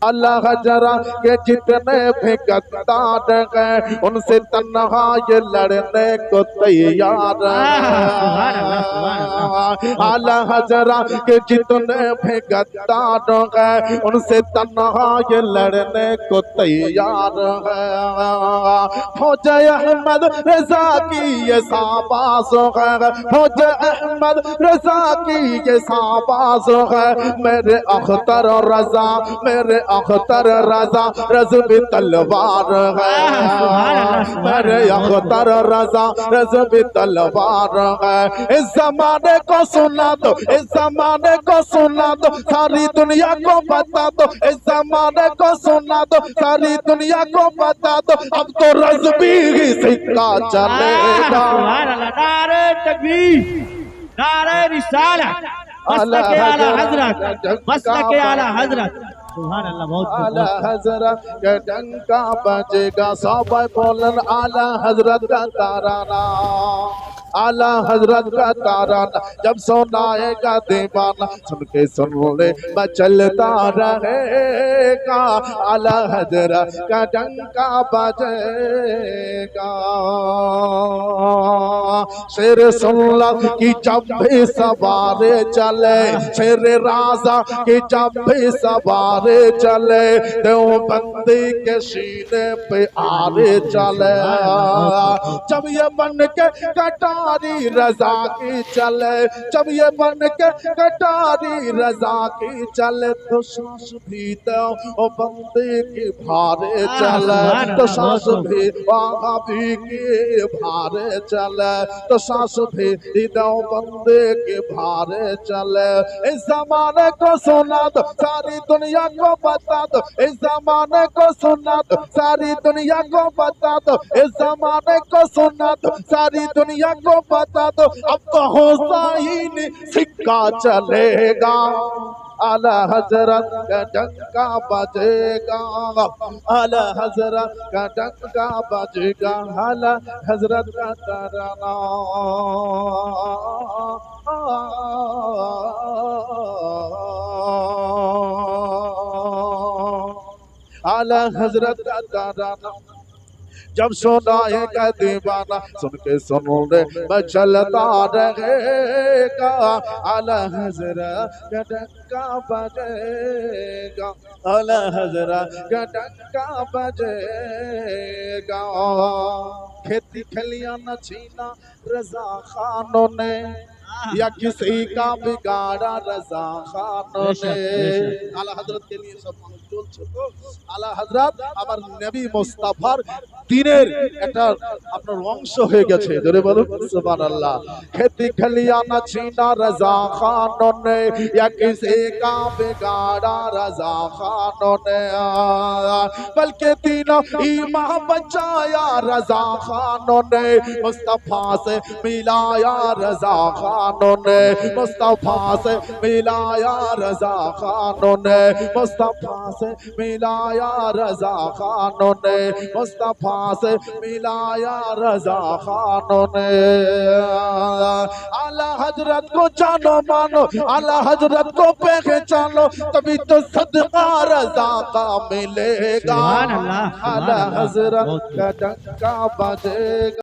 अल्लाह जरा के जितने भी गद्दार हैं उनसे तन्हा ये लड़ने को तैयार है। अल्लाह जरा के जितने भी गद्दार हैं उनसे तन्हा ये लड़ने को तैयार है। फौज अहमद रजा की ये शाबाश है, फौज अहमद रजा की ये शाबाश है। मेरे अख्तर रजा, मेरे अख्तर रजा रज़्बी तलवार है। मेरे अख्तर रजा रज़्बी तलवार है। इस जमाने को सुना दो, इस जमाने को सुना दो, सारी दुनिया को बता दो, इस जमाने को सुना दो, सारी दुनिया को बता दो, अब तो रज़्बी ही सिक्का चलेगा। नारे तकबीर, नारे रिसालत, मसलक आला हजरत, मसलक आला हजरत। सुभान अल्लाह। बहुत आला हजरत का डंका बजेगा, सौबा बोलन आला हजरत का ताराना, आला हजरत का ताराना। जब सुनाएगा दीवाना सुन के सुन ले चलता रहेगा, आला हजरत का डंका बजेगा। शेर सुल्ला की जब भी सवारे चले, शेर राजा की जब भी सवारे चले, देवबंदी के सीने पे आरे चले। जब ये बन के कटारी रजा की चले, जब ये बन के कटारी रजा की चले, तो सांस भी देवबंदी की भारे चले, तो सांस भी वहाबी की भारे चले, तो सांस भी देवबंदी की भारे चले। इस जमाने को सुना दो, सारी दुनिया को बता दो, इस जमाने को सुना दो, सारी दुनिया को बता दो, इस जमाने को सुना दो, सारी दुनिया को बता दो, अब तो हुसैन सिक्का चलेगा, आला हजरत का डंका बजेगा, आला हजरत का डंका बजेगा, आला हजरत का तराना। आला हजरत का ताराना। जब सुनाएगा दीवाना सुन के सुन ले मैं चलता रहेगा, आला हजरत का डंका बजेगा, आला हजरत का डंका बजेगा। खेती खलियां न छीना रजा खानों ने, या किसी का बिगाड़ा रजा खानों ने। आला हजरत के लिए सब মানুষ চলছে তো। আলা হযরত আমার নবী মুস্তাফার দ্বীনের একটা আপনার অংশ হয়ে গেছে, জোরে বলুন সুবহানাল্লাহ। खेती खलियां न छीना रजा खानों ने, या किसी का बिगाड़ा रजा खानों ने, बल्कि तीनों ईमान बचाया रजा खानों ने, मुस्तफा से मिलाया रजा खानों ने, मुस्तफा से मिलाया रजा खानों ने, मुस्तफा से मिलाया रजा खानों ने, मुस्तफा से मिलाया रजा खानों ने। आला हजरत को जानो मानो, आला हजरत को पहचानो, तभी तो सदका रजा का मिलेगा, आला हजरत का डंका बजेगा।